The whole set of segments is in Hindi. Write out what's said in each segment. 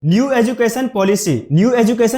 न्यू एजुकेशन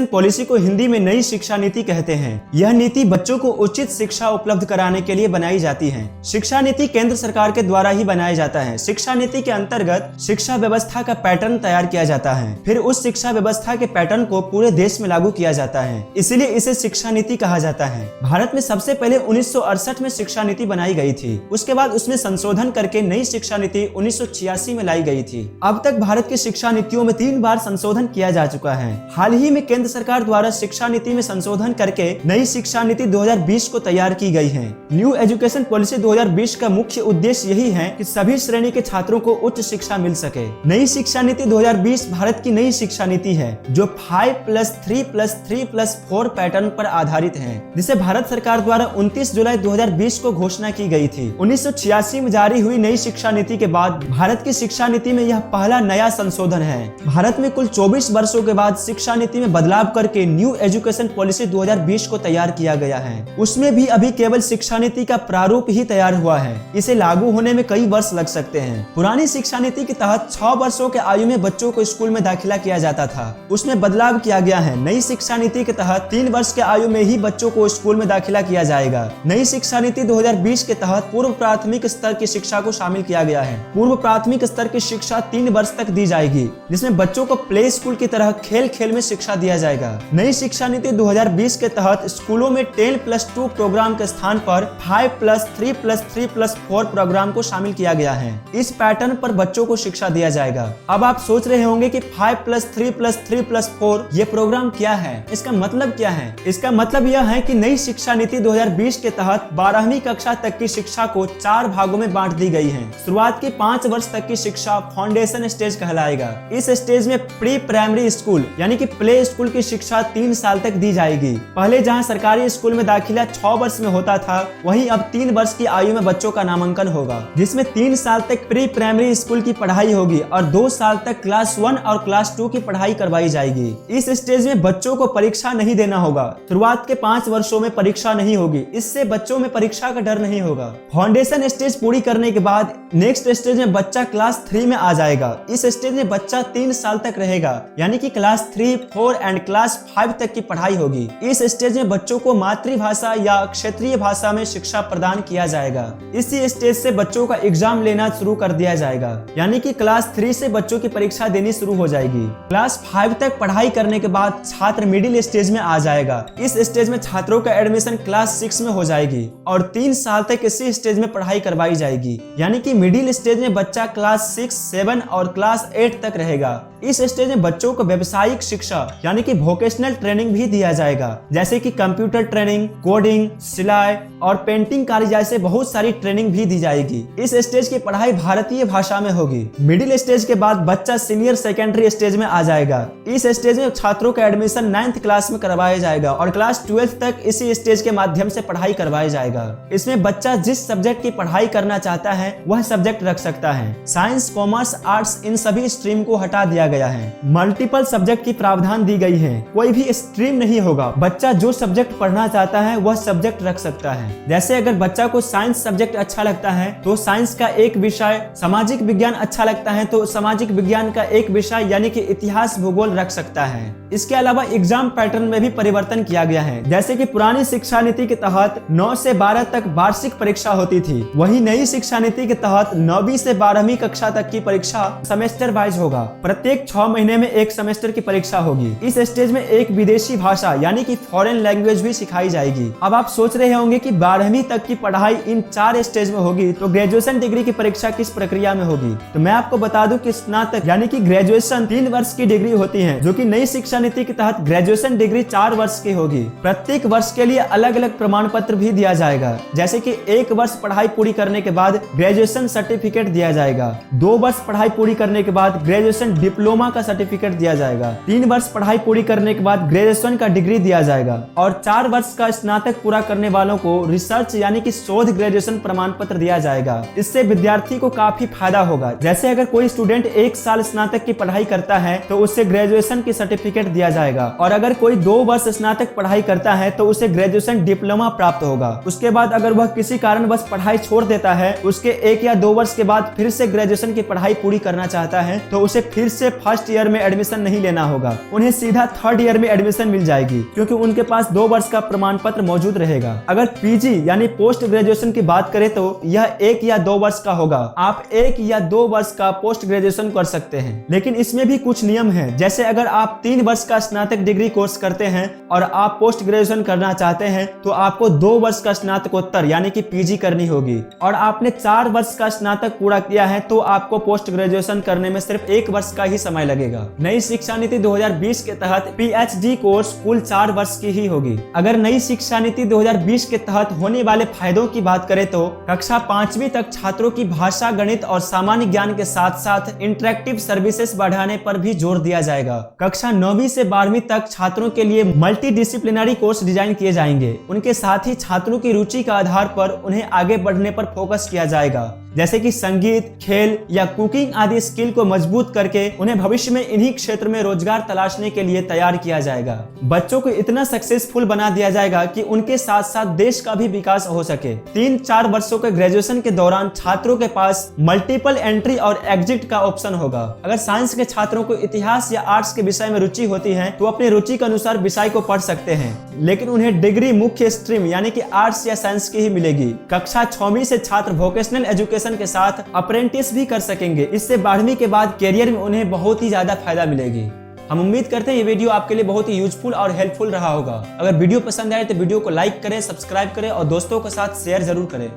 पॉलिसी को हिंदी में नई शिक्षा नीति कहते हैं। यह नीति बच्चों को उचित शिक्षा उपलब्ध कराने के लिए बनाई जाती है। शिक्षा नीति केंद्र सरकार के द्वारा ही बनाया जाता है। शिक्षा नीति के अंतर्गत शिक्षा व्यवस्था का पैटर्न तैयार किया जाता है, फिर उस शिक्षा व्यवस्था के पैटर्न को पूरे देश में लागू किया जाता है, इसीलिए इसे शिक्षा नीति कहा जाता है। भारत में सबसे पहले 1968 में शिक्षा नीति बनाई गई थी। उसके बाद उसमें संशोधन करके नई शिक्षा नीति 1986 में लाई गई थी। अब तक भारत की शिक्षा नीतियों में 3 बार संशोधन किया जा चुका है। हाल ही में केंद्र सरकार द्वारा शिक्षा नीति में संशोधन करके नई शिक्षा नीति 2020 को तैयार की गई है। न्यू एजुकेशन पॉलिसी 2020 का मुख्य उद्देश्य यही है कि सभी श्रेणी के छात्रों को उच्च शिक्षा मिल सके। नई शिक्षा नीति 2020 भारत की नई शिक्षा नीति है जो 5+3+3+4 पैटर्न पर आधारित है, जिसे भारत सरकार द्वारा 29 जुलाई 2020 को घोषणा की गई थी। 1986 में जारी हुई नई शिक्षा नीति के बाद भारत की शिक्षा नीति में यह पहला नया संशोधन है। भारत में कुल 24 वर्षों के बाद शिक्षा नीति में बदलाव करके न्यू एजुकेशन पॉलिसी 2020 को तैयार किया गया है। उसमें भी अभी केवल शिक्षा नीति का प्रारूप ही तैयार हुआ है। इसे लागू होने में कई वर्ष लग सकते हैं। पुरानी शिक्षा नीति के तहत 6 वर्षों के आयु में बच्चों को स्कूल में दाखिला किया जाता था, उसमें बदलाव किया गया है। नई शिक्षा नीति के तहत 3 वर्ष के आयु में ही बच्चों को स्कूल में दाखिला किया जाएगा। नई शिक्षा नीति 2020 के तहत पूर्व प्राथमिक स्तर की शिक्षा को शामिल किया गया है। पूर्व प्राथमिक स्तर की शिक्षा 3 वर्ष तक दी जाएगी, जिसमें बच्चों को प्ले स्कूल की तरह खेल खेल में शिक्षा दिया जाएगा। नई शिक्षा नीति 2020 के तहत स्कूलों में 10+2 प्रोग्राम के स्थान पर 5+3+3+4 प्रोग्राम को शामिल किया गया है। इस पैटर्न पर बच्चों को शिक्षा दिया जाएगा। अब आप सोच रहे होंगे कि 5+3+3+4 ये प्रोग्राम क्या है, इसका मतलब क्या है? इसका मतलब यह है कि नई शिक्षा नीति 2020 के तहत 12वीं कक्षा तक की शिक्षा को 4 भागों में बांट दी गई है। शुरुआत की 5 वर्ष तक की शिक्षा फाउंडेशन स्टेज कहलाएगा। इस स्टेज में प्री प्राइमरी स्कूल यानी कि प्ले स्कूल की शिक्षा 3 साल तक दी जाएगी। पहले जहां सरकारी स्कूल में दाखिला 6 वर्ष में होता था, वहीं अब 3 वर्ष की आयु में बच्चों का नामांकन होगा, जिसमें 3 साल तक प्री प्राइमरी स्कूल की पढ़ाई होगी और 2 साल तक क्लास 1 और क्लास 2 की पढ़ाई करवाई जाएगी। इस स्टेज में बच्चों को परीक्षा नहीं देना होगा। शुरुआत के 5 वर्षों में परीक्षा नहीं होगी, इससे बच्चों में परीक्षा का डर नहीं होगा। फाउंडेशन स्टेज पूरी करने के बाद नेक्स्ट स्टेज में बच्चा क्लास 3 में आ जाएगा। इस स्टेज में बच्चा 3 साल तक रहेगा, यानी कि क्लास 3, 4 एंड क्लास 5 तक की पढ़ाई होगी। इस स्टेज में बच्चों को मातृभाषा या क्षेत्रीय भाषा में शिक्षा प्रदान किया जाएगा। इसी स्टेज से बच्चों का एग्जाम लेना शुरू कर दिया जाएगा, यानी कि क्लास 3 से बच्चों की परीक्षा देनी शुरू हो जाएगी। क्लास 5 तक पढ़ाई करने के बाद छात्र मिडिल स्टेज में आ जाएगा। इस स्टेज में छात्रों का एडमिशन क्लास 6 में हो जाएगी और 3 साल तक इसी स्टेज में पढ़ाई करवाई जाएगी, यानी कि मिडिल स्टेज में बच्चा क्लास 6, 7 और क्लास 8 तक रहेगा। इस स्टेज में बच्चों को व्यावसायिक शिक्षा यानी कि वोकेशनल ट्रेनिंग भी दिया जाएगा, जैसे कि कंप्यूटर ट्रेनिंग, कोडिंग, सिलाई और पेंटिंग कार्य जैसे बहुत सारी ट्रेनिंग भी दी जाएगी। इस स्टेज की पढ़ाई भारतीय भाषा में होगी। मिडिल स्टेज के बाद बच्चा सीनियर सेकेंडरी स्टेज में आ जाएगा। इस स्टेज में छात्रों का एडमिशन 9th क्लास में करवाया जाएगा और क्लास 12th तक इसी स्टेज के माध्यम से पढ़ाई करवाया जाएगा। इसमें बच्चा जिस सब्जेक्ट की पढ़ाई करना चाहता है वह सब्जेक्ट रख सकता है। साइंस, कॉमर्स, आर्ट्स इन सभी स्ट्रीम को हटा दिया गया है। मल्टीपल सब्जेक्ट की प्रावधान दी गई है। कोई भी स्ट्रीम नहीं होगा। बच्चा जो सब्जेक्ट पढ़ना चाहता है वह सब्जेक्ट रख सकता है। जैसे अगर बच्चा को साइंस सब्जेक्ट अच्छा लगता है तो साइंस का एक विषय, सामाजिक विज्ञान अच्छा लगता है तो सामाजिक विज्ञान का एक विषय यानी कि इतिहास, भूगोल रख सकता है। इसके अलावा एग्जाम पैटर्न में भी परिवर्तन किया गया है। जैसे कि पुरानी शिक्षा नीति के तहत 9 से 12 तक वार्षिक परीक्षा होती थी, वहीं नई शिक्षा नीति के तहत 9वीं से 12वीं कक्षा तक की परीक्षा सेमेस्टर वाइज होगा। प्रत्येक 6 महीने में एक सेमेस्टर की परीक्षा होगी। इस स्टेज में एक विदेशी भाषा यानी कि फॉरेन लैंग्वेज भी सिखाई जाएगी। अब आप सोच रहे होंगे कि 12वीं तक की पढ़ाई इन 4 स्टेज में होगी, तो ग्रेजुएशन डिग्री की परीक्षा किस प्रक्रिया में होगी? तो मैं आपको बता दूं कि स्नातक यानी कि ग्रेजुएशन 3 वर्ष की डिग्री होती है, जो कि नई शिक्षा नीति के तहत ग्रेजुएशन डिग्री 4 वर्ष की होगी। प्रत्येक वर्ष के लिए अलग अलग प्रमाण पत्र भी दिया जाएगा, जैसे कि 1 वर्ष पढ़ाई पूरी करने के बाद ग्रेजुएशन सर्टिफिकेट दिया जाएगा, 2 वर्ष पढ़ाई पूरी करने के बाद ग्रेजुएशन डिप्लोमा का सर्टिफिकेट दिया जाएगा, 3 वर्ष पढ़ाई पूरी करने के बाद ग्रेजुएशन का डिग्री दिया जाएगा और 4 वर्ष का स्नातक पूरा करने वालों को रिसर्च यानी कि शोध ग्रेजुएशन प्रमाण पत्र दिया जाएगा। इससे विद्यार्थी को काफी फायदा होगा। जैसे अगर कोई स्टूडेंट 1 साल स्नातक की पढ़ाई करता है तो उससे ग्रेजुएशन की सर्टिफिकेट दिया जाएगा, और अगर कोई 2 वर्ष स्नातक पढ़ाई करता है तो उसे ग्रेजुएशन डिप्लोमा प्राप्त होगा। उसके बाद अगर वह किसी कारणवश पढ़ाई छोड़ देता है, उसके 1 या 2 वर्ष के बाद फिर से ग्रेजुएशन की पढ़ाई पूरी करना चाहता है तो उसे फिर से फर्स्ट फर्स्ट ईयर में एडमिशन नहीं लेना होगा, उन्हें सीधा थर्ड ईयर में एडमिशन मिल जाएगी, क्योंकि उनके पास 2 वर्ष का प्रमाण पत्र मौजूद रहेगा। अगर पीजी यानी पोस्ट ग्रेजुएशन की बात करें तो यह 1 या 2 वर्ष का होगा। आप 1 या 2 वर्ष का पोस्ट ग्रेजुएशन कर सकते हैं, लेकिन इसमें भी कुछ नियम है। जैसे अगर आप 3 वर्ष का स्नातक डिग्री कोर्स करते हैं और आप पोस्ट ग्रेजुएशन करना चाहते हैं तो आपको 2 वर्ष का स्नातकोत्तर यानी कि पीजी करनी होगी, और आपने 4 वर्ष का स्नातक पूरा किया है तो आपको पोस्ट ग्रेजुएशन करने में सिर्फ 1 वर्ष का ही समय लगेगा। नई शिक्षा नीति 2020 के तहत पीएचडी कोर्स कुल 4 वर्ष की ही होगी। अगर नई शिक्षा नीति 2020 के तहत होने वाले फायदों की बात करें तो कक्षा 5वीं तक छात्रों की भाषा, गणित और सामान्य ज्ञान के साथ साथ इंटरेक्टिव सर्विसेज बढ़ाने पर भी जोर दिया जाएगा। कक्षा 9वीं से 12वीं तक छात्रों के लिए मल्टी डिसिप्लिनरी कोर्स डिजाइन किए जाएंगे। उनके साथ ही छात्रों की रुचि के आधार पर उन्हें आगे बढ़ने पर फोकस किया जाएगा, जैसे कि संगीत, खेल या कुकिंग आदि स्किल को मजबूत करके उन्हें भविष्य में इन्हीं क्षेत्र में रोजगार तलाशने के लिए तैयार किया जाएगा। बच्चों को इतना सक्सेसफुल बना दिया जाएगा कि उनके साथ साथ देश का भी विकास हो सके। 3-4 वर्षों के ग्रेजुएशन के दौरान छात्रों के पास मल्टीपल एंट्री और एग्जिट का ऑप्शन होगा। अगर साइंस के छात्रों को इतिहास या आर्ट्स के विषय में रुचि होती है तो अपनी रुचि के अनुसार विषय को पढ़ सकते हैं, लेकिन उन्हें डिग्री मुख्य स्ट्रीम यानी कि आर्ट्स या साइंस की ही मिलेगी। कक्षा 6वीं से छात्र वोकेशनल एजुकेशन के साथ अप्रेंटिस भी कर सकेंगे। इससे 12वीं के बाद करियर में उन्हें बहुत ही ज्यादा फायदा मिलेगी। हम उम्मीद करते हैं ये वीडियो आपके लिए बहुत ही यूजफुल और हेल्पफुल रहा होगा। अगर वीडियो पसंद आए तो वीडियो को लाइक करें, सब्सक्राइब करें और दोस्तों के साथ शेयर जरूर करें।